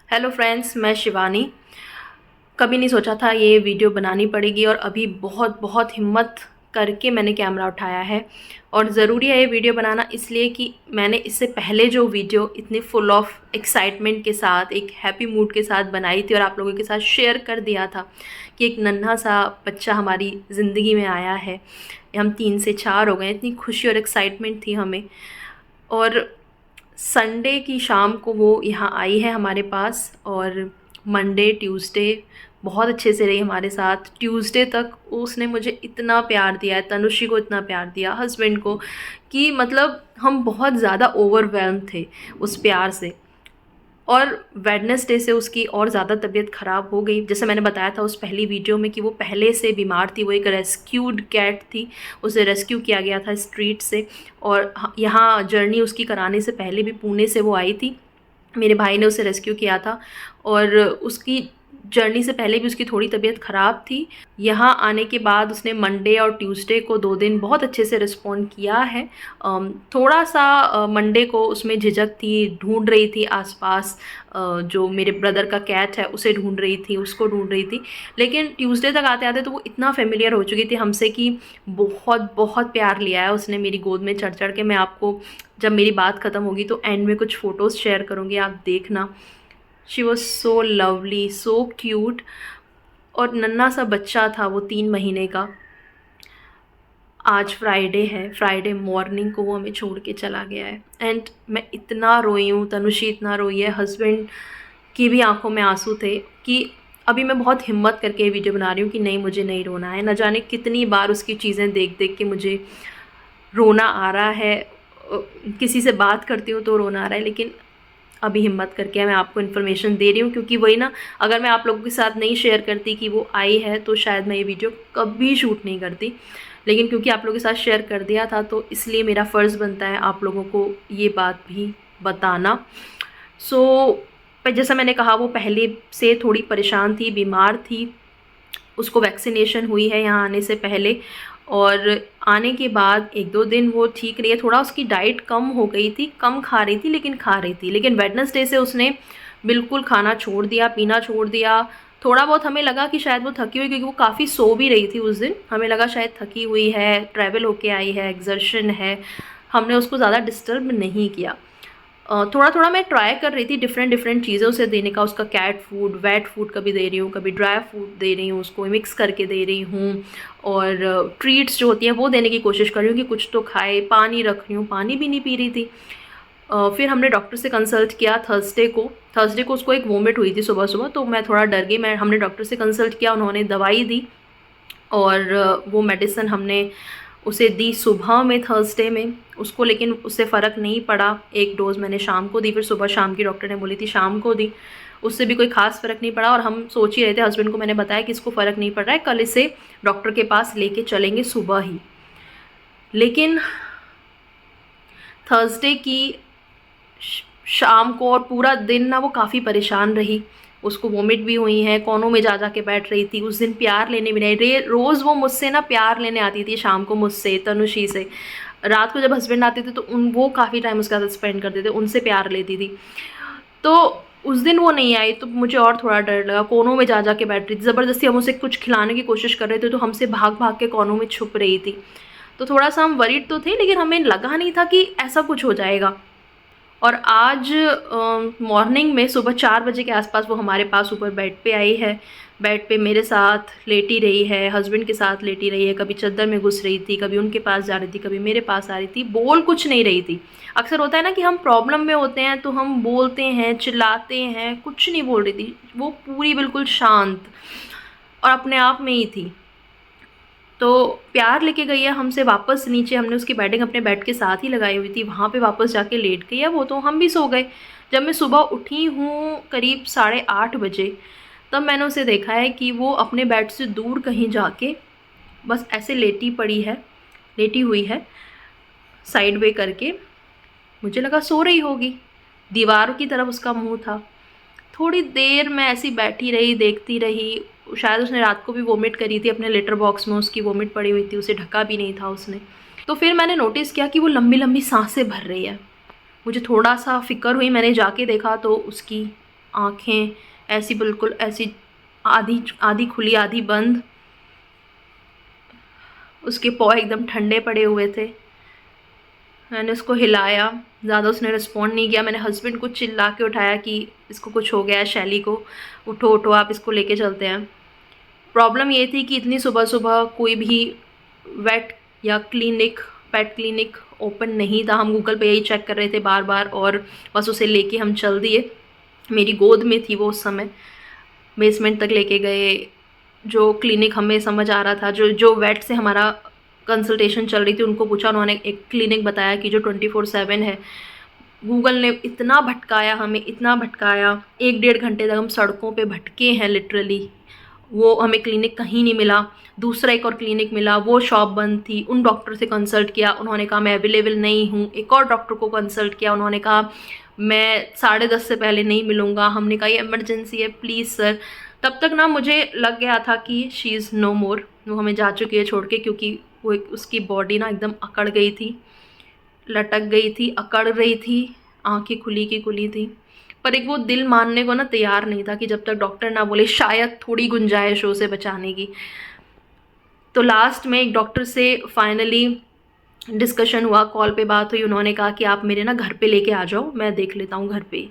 Hello friends, मैं शिवानी। कभी नहीं सोचा था ये वीडियो बनानी पड़ेगी और अभी बहुत बहुत हिम्मत करके मैंने कैमरा उठाया है। और ज़रूरी है ये वीडियो बनाना इसलिए कि मैंने इससे पहले जो वीडियो इतनी फुल ऑफ एक्साइटमेंट के साथ, एक हैप्पी मूड के साथ बनाई थी और आप लोगों के साथ शेयर कर दिया था कि एक नन्हा सा बच्चा हमारी ज़िंदगी में आया है। हम 3 से 4 हो गए, इतनी खुशी और एक्साइटमेंट थी हमें। और संडे की शाम को वो यहाँ आई है हमारे पास और मंडे ट्यूसडे बहुत अच्छे से रही हमारे साथ। ट्यूसडे तक उसने मुझे इतना प्यार दिया है, तनुश्री को इतना प्यार दिया, हस्बैंड को, कि मतलब हम बहुत ज़्यादा ओवरवेल्म थे उस प्यार से। और वेडनेसडे से उसकी और ज़्यादा तबीयत ख़राब हो गई। जैसे मैंने बताया था उस पहली वीडियो में कि वो पहले से बीमार थी, वो एक रेस्क्यूड कैट थी, उसे रेस्क्यू किया गया था स्ट्रीट से। और यहाँ जर्नी उसकी कराने से पहले भी पुणे से वो आई थी, मेरे भाई ने उसे रेस्क्यू किया था। और उसकी जर्नी से पहले भी उसकी थोड़ी तबीयत ख़राब थी। यहाँ आने के बाद उसने मंडे और ट्यूसडे को 2 दिन बहुत अच्छे से रिस्पॉन्ड किया है। थोड़ा सा मंडे को उसमें झिझक थी, ढूंढ रही थी आसपास, जो मेरे ब्रदर का कैट है उसे ढूंढ रही थी, उसको ढूंढ रही थी। लेकिन ट्यूसडे तक आते आते तो वो इतना फेमिलियर हो चुकी थी हमसे कि बहुत बहुत प्यार लिया है उसने मेरी गोद में चढ़ चढ़ के। मैं आपको जब मेरी बात ख़त्म होगी तो एंड में कुछ फ़ोटोज़ शेयर करूँगी, आप देखना। She was so lovely, so cute. और नन्हा सा बच्चा था वो, 3 महीने का। आज फ्राइडे है, फ्राइडे मॉर्निंग को वो हमें छोड़ के चला गया है। एंड मैं इतना रोई हूँ, तनुश्री इतना रोई है, हस्बैंड की भी आंखों में आंसू थे कि अभी मैं बहुत हिम्मत करके ये वीडियो बना रही हूँ कि नहीं, मुझे नहीं रोना है। न जाने कितनी बार उसकी चीज़ें देख देख के मुझे रोना आ रहा है। किसी से बात करती हूँ तो रोना आ रहा है, लेकिन अभी हिम्मत करके मैं आपको इन्फॉर्मेशन दे रही हूँ। क्योंकि वही ना, अगर मैं आप लोगों के साथ नहीं शेयर करती कि वो आई है तो शायद मैं ये वीडियो कभी शूट नहीं करती। लेकिन क्योंकि आप लोगों के साथ शेयर कर दिया था तो इसलिए मेरा फ़र्ज़ बनता है आप लोगों को ये बात भी बताना। जैसा मैंने कहा, वो पहले से थोड़ी परेशान थी, बीमार थी। उसको वैक्सीनेशन हुई है यहाँ आने से पहले, और आने के बाद 1-2 दिन वो ठीक रही है। थोड़ा उसकी डाइट कम हो गई थी, कम खा रही थी लेकिन खा रही थी। लेकिन वेडनेसडे से उसने बिल्कुल खाना छोड़ दिया, पीना छोड़ दिया। थोड़ा बहुत हमें लगा कि शायद वो थकी हुई, क्योंकि वो काफ़ी सो भी रही थी उस दिन। हमें लगा शायद थकी हुई है, ट्रैवल होके आई है, एक्सर्शन है। हमने उसको ज़्यादा डिस्टर्ब नहीं किया। थोड़ा थोड़ा मैं ट्राई कर रही थी डिफरेंट डिफरेंट चीज़ें उसे देने का। उसका कैट फूड, वेट फूड कभी दे रही हूँ, कभी ड्राई फूड दे रही हूँ, उसको मिक्स करके दे रही हूँ। और ट्रीट्स जो होती हैं वो देने की कोशिश कर रही हूँ कि कुछ तो खाए। पानी रख रही हूँ, पानी भी नहीं पी रही थी। फिर हमने डॉक्टर से कंसल्ट किया थर्सडे को उसको एक वोमिट हुई थी सुबह सुबह, तो मैं थोड़ा डर गई। हमने डॉक्टर से कंसल्ट किया, उन्होंने दवाई दी और वो मेडिसिन हमने उसे दी सुबह में थर्सडे में उसको, लेकिन उससे फ़र्क नहीं पड़ा। 1 डोज़ मैंने शाम को दी, फिर सुबह शाम की डॉक्टर ने बोली थी शाम को दी, उससे भी कोई ख़ास फ़र्क नहीं पड़ा। और हम सोच ही रहे थे, हस्बैंड को मैंने बताया कि इसको फ़र्क नहीं पड़ रहा है, कल इसे डॉक्टर के पास लेके चलेंगे सुबह ही। लेकिन थर्सडे की शाम को और पूरा दिन ना वो काफ़ी परेशान रही। उसको वोमिट भी हुई है, कोनों में जा जा के बैठ रही थी। उस दिन प्यार लेने भी नहीं, रोज़ वो मुझसे ना प्यार लेने आती थी शाम को, मुझसे, तनुश्री से। रात को जब हस्बैंड आते थे तो वो काफ़ी टाइम उसके साथ स्पेंड करते थे, उनसे प्यार लेती थी। तो उस दिन वो नहीं आई तो मुझे और थोड़ा डर लगा। कोनों में जा जा के बैठ रही थी, ज़बरदस्ती हम उसे कुछ खिलाने की कोशिश कर रहे थे तो हमसे भाग भाग के कोनों में छुप रही थी। तो थोड़ा सा हम वरीड तो थे, लेकिन हमें लगा नहीं था कि ऐसा कुछ हो जाएगा। और आज मॉर्निंग में सुबह 4 बजे के आसपास वो हमारे पास ऊपर बेड पे आई है। बेड पे मेरे साथ लेटी रही है, हस्बैंड के साथ लेटी रही है। कभी चद्दर में घुस रही थी, कभी उनके पास जा रही थी, कभी मेरे पास आ रही थी। बोल कुछ नहीं रही थी। अक्सर होता है ना कि हम प्रॉब्लम में होते हैं तो हम बोलते हैं, चिल्लाते हैं, कुछ नहीं बोल रही थी वो, पूरी बिल्कुल शांत और अपने आप में ही थी। तो प्यार लेके गई है हमसे वापस नीचे। हमने उसकी बेडिंग अपने बेड के साथ ही लगाई हुई थी, वहाँ पे वापस जाके लेट गई है वो। तो हम भी सो गए। जब मैं सुबह उठी हूँ करीब 8:30 बजे, तब मैंने उसे देखा है कि वो अपने बेड से दूर कहीं जाके बस ऐसे लेटी हुई है साइड वे करके। मुझे लगा सो रही होगी, दीवार की तरफ उसका मुँह था। थोड़ी देर मैं ऐसी बैठी रही, देखती रही। शायद उसने रात को भी वोमिट करी थी, अपने लेटर बॉक्स में उसकी वोमिट पड़ी हुई थी, उसे ढका भी नहीं था उसने। तो फिर मैंने नोटिस किया कि वो लंबी लंबी सांसें भर रही है। मुझे थोड़ा सा फिक्र हुई, मैंने जाके देखा तो उसकी आँखें ऐसी बिल्कुल ऐसी आधी आधी खुली आधी बंद, उसके पॉ एकदम ठंडे पड़े हुए थे। मैंने उसको हिलाया, ज़्यादा उसने रिस्पॉन्ड नहीं किया। मैंने हस्बैंड को चिल्ला के उठाया कि इसको कुछ हो गया है, शैली को, उठो उठो आप इसको लेके चलते हैं। प्रॉब्लम ये थी कि इतनी सुबह सुबह कोई भी वेट या क्लिनिक, पेट क्लिनिक ओपन नहीं था। हम गूगल पे यही चेक कर रहे थे बार बार और बस उसे लेके हम चल दिए। मेरी गोद में थी वो उस समय। बेसमेंट तक लेके गए। जो क्लिनिक हमें समझ आ रहा था, जो वेट से हमारा कंसल्टेशन चल रही थी, उनको पूछा, उन्होंने एक क्लिनिक बताया कि जो 24/7 है। गूगल ने इतना भटकाया हमें, इतना भटकाया, 1-1.5 घंटे तक हम सड़कों पे भटके हैं लिटरली। वो हमें क्लिनिक कहीं नहीं मिला। दूसरा एक और क्लिनिक मिला, वो शॉप बंद थी। उन डॉक्टर से कंसल्ट किया, उन्होंने कहा मैं अवेलेबल नहीं हूँ। एक और डॉक्टर को कंसल्ट किया, उन्होंने कहा मैं 10:30 से पहले नहीं मिलूँगा। हमने कहा ये इमरजेंसी है, प्लीज़ सर। तब तक ना मुझे लग गया था कि शी इज़ नो मोर, वो हमें जा चुकी है छोड़ के, क्योंकि वो उसकी बॉडी ना एकदम अकड़ गई थी, लटक गई थी, अकड़ रही थी, आंखें खुली की खुली थी। पर एक वो दिल मानने को ना तैयार नहीं था कि जब तक डॉक्टर ना बोले शायद थोड़ी गुंजाइश हो उसे बचाने की। तो लास्ट में एक डॉक्टर से फाइनली डिस्कशन हुआ, कॉल पे बात हुई। उन्होंने कहा कि आप मेरे ना घर पे लेके आ जाओ, मैं देख लेता हूँ घर पे।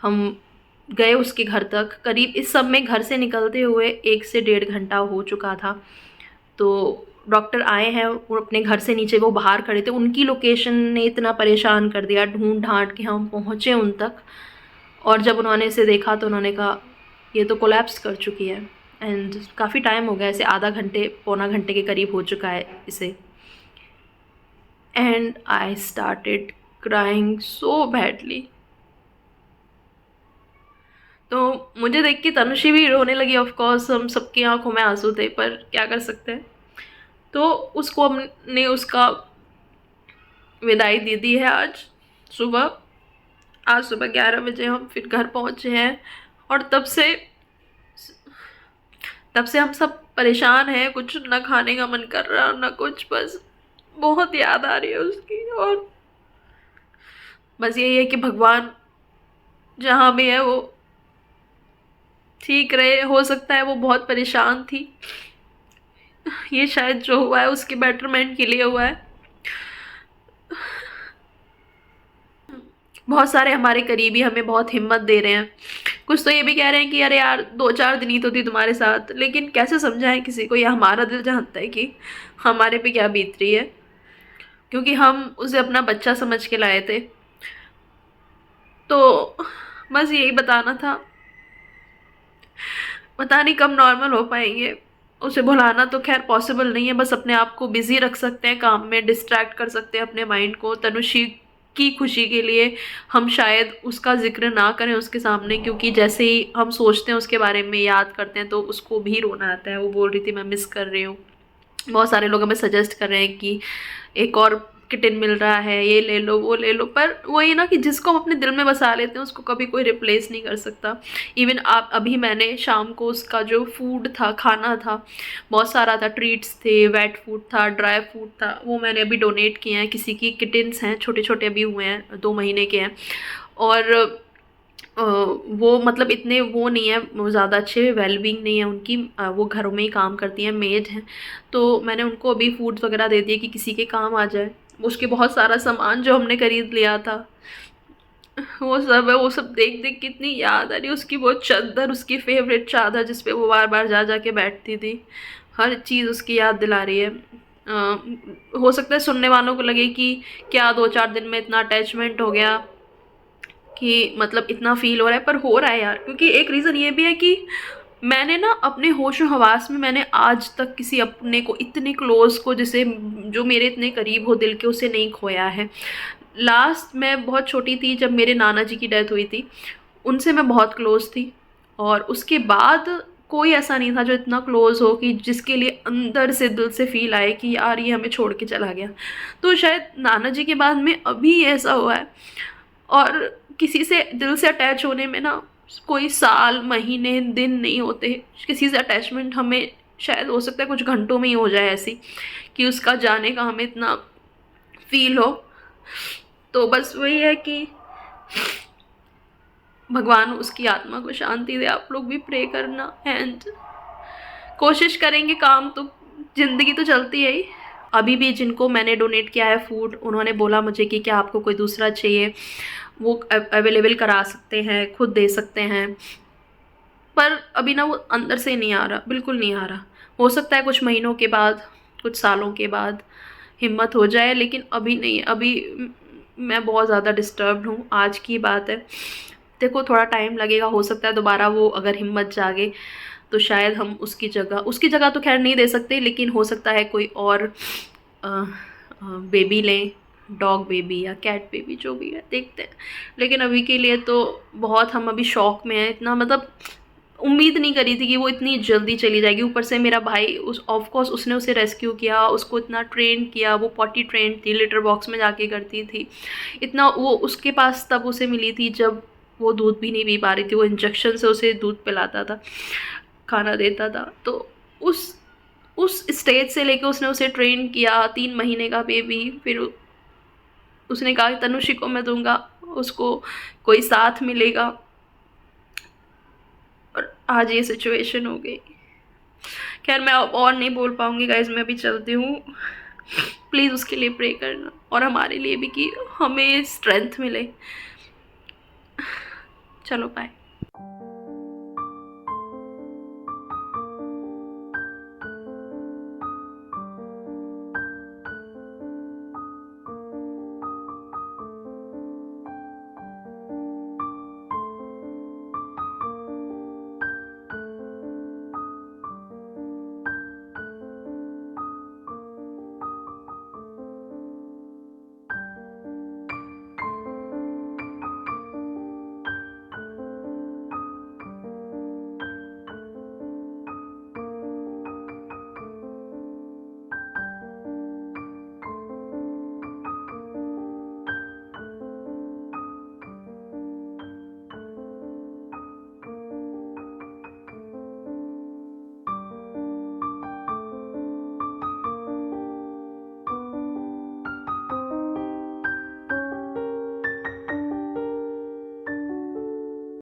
हम गए उसके घर तक। करीब इस सब में घर से निकलते हुए 1 से 1.5 घंटा हो चुका था। तो डॉक्टर आए हैं, वो अपने घर से नीचे, वो बाहर खड़े थे। उनकी लोकेशन ने इतना परेशान कर दिया, ढूंढ ढांड के हम पहुँचे उन तक। और जब उन्होंने इसे देखा तो उन्होंने कहा ये तो कोलैप्स कर चुकी है। एंड काफ़ी टाइम हो गया, इसे आधा घंटे पौना घंटे के करीब हो चुका है इसे। And I started crying so badly. तो मुझे देख के तनुषी भी रोने लगी। ऑफ कोर्स हम सबकी आंखों में आंसू थे, पर क्या कर सकते हैं। तो उसको हमने उसका विदाई दे दी है आज सुबह। आज सुबह 11 बजे हम फिर घर पहुंचे हैं। और तब से हम सब परेशान हैं। कुछ ना खाने का मन कर रहा ना कुछ, बस बहुत याद आ रही है उसकी। और बस यही है कि भगवान जहाँ भी है वो ठीक रहे। हो सकता है वो बहुत परेशान थी, ये शायद जो हुआ है उसके बेटरमेंट के लिए हुआ है। बहुत सारे हमारे करीबी हमें बहुत हिम्मत दे रहे हैं। कुछ तो ये भी कह रहे हैं कि अरे यार 2-4 दिन ही तो थी तुम्हारे साथ। लेकिन कैसे समझाएं किसी को, या हमारा दिल जानता है कि हमारे पे क्या बीत रही है, क्योंकि हम उसे अपना बच्चा समझ के लाए थे। तो बस यही बताना था। पता नहीं कब नॉर्मल हो पाएंगे। उसे भुलाना तो खैर पॉसिबल नहीं है, बस अपने आप को बिजी रख सकते हैं, काम में डिस्ट्रैक्ट कर सकते हैं अपने माइंड को। तनुषी की खुशी के लिए हम शायद उसका जिक्र ना करें उसके सामने, क्योंकि जैसे ही हम सोचते हैं उसके बारे में, याद करते हैं, तो उसको भी रोना आता है। वो बोल रही थी मैं मिस कर रही हूँ। बहुत सारे लोग हमें सजेस्ट कर रहे हैं कि एक और किटन मिल रहा है, ये ले लो वो ले लो। पर वही ना कि जिसको हम अपने दिल में बसा लेते हैं उसको कभी कोई रिप्लेस नहीं कर सकता। इवन आप अभी मैंने शाम को उसका जो फूड था, खाना था, बहुत सारा था, ट्रीट्स थे, वेट फूड था, ड्राई फूड था, वो मैंने अभी डोनेट किए हैं। किसी की किटन्स हैं, छोटे छोटे अभी हुए हैं, 2 महीने के हैं। और वो मतलब इतने वो नहीं है, वो ज़्यादा अच्छे वेलबींग नहीं है उनकी। वो घरों में ही काम करती हैं, मेड हैं। तो मैंने उनको अभी फूड वगैरह दे दिए कि किसी के काम आ जाए। उसके बहुत सारा सामान जो हमने खरीद लिया था वो सब है। वो सब देख देख कितनी याद आ रही है उसकी। वो चादर, उसकी फेवरेट चादर जिस पे वो बार बार जा जा के बैठती थी, हर चीज़ उसकी याद दिला रही है। हो सकता है सुनने वालों को लगे कि क्या 2-4 दिन में इतना अटैचमेंट हो गया, कि मतलब इतना फील हो रहा है, पर हो रहा है यार। क्योंकि एक रीज़न ये भी है कि मैंने ना अपने होशो हवास में मैंने आज तक किसी अपने को इतने क्लोज को, जिसे जो मेरे इतने करीब हो दिल के, उसे नहीं खोया है। लास्ट मैं बहुत छोटी थी जब मेरे नाना जी की डेथ हुई थी, उनसे मैं बहुत क्लोज थी। और उसके बाद कोई ऐसा नहीं था जो इतना क्लोज हो कि जिसके लिए अंदर से दिल से फील आए कि यार ये हमें छोड़ के चला गया। तो शायद नाना जी के बाद में अभी ऐसा हुआ है। और किसी से दिल से अटैच होने में ना कोई साल, महीने, दिन नहीं होते। किसी से अटैचमेंट हमें शायद हो सकता है कुछ घंटों में ही हो जाए ऐसी, कि उसका जाने का हमें इतना फील हो। तो बस वही है कि भगवान उसकी आत्मा को शांति दे। आप लोग भी प्रे करना एंड कोशिश करेंगे, काम तो ज़िंदगी तो चलती है ही। अभी भी जिनको मैंने डोनेट किया है फूड, उन्होंने बोला मुझे कि क्या आपको कोई दूसरा चाहिए, वो अवेलेबल करा सकते हैं, खुद दे सकते हैं, पर अभी ना वो अंदर से नहीं आ रहा, बिल्कुल नहीं आ रहा। हो सकता है कुछ महीनों के बाद, कुछ सालों के बाद हिम्मत हो जाए, लेकिन अभी नहीं। अभी मैं बहुत ज़्यादा डिस्टर्ब्ड हूँ। आज की बात है, देखो थोड़ा टाइम लगेगा, हो सकता है दोबारा वो अगर हिम्मत जागे तो शायद हम उसकी जगह तो खैर नहीं दे सकते, लेकिन हो सकता है कोई और बेबी लें, डॉग बेबी या कैट बेबी, जो भी है देखते हैं। लेकिन अभी के लिए तो बहुत हम अभी शॉक में हैं। इतना मतलब उम्मीद नहीं करी थी कि वो इतनी जल्दी चली जाएगी। ऊपर से मेरा भाई ऑफ कोर्स उसने उसे रेस्क्यू किया, उसको इतना ट्रेन किया, वो पॉटी ट्रेन थी, लिटर बॉक्स में जाके करती थी। इतना वो उसके पास तब उसे मिली थी जब वो दूध भी नहीं पी पा रही थी। वो इंजेक्शन से उसे दूध पिलाता था, खाना देता था। तो उस स्टेज से लेके उसने उसे ट्रेन किया, 3 महीने का बेबी। फिर उसने कहा तनुषी को मैं दूंगा, उसको कोई साथ मिलेगा, और आज ये सिचुएशन हो गई। खैर मैं अब और नहीं बोल पाऊंगी गाइज, मैं अभी चलती हूँ। प्लीज़ उसके लिए प्रे करना और हमारे लिए भी कि हमें स्ट्रेंथ मिले। चलो बाय।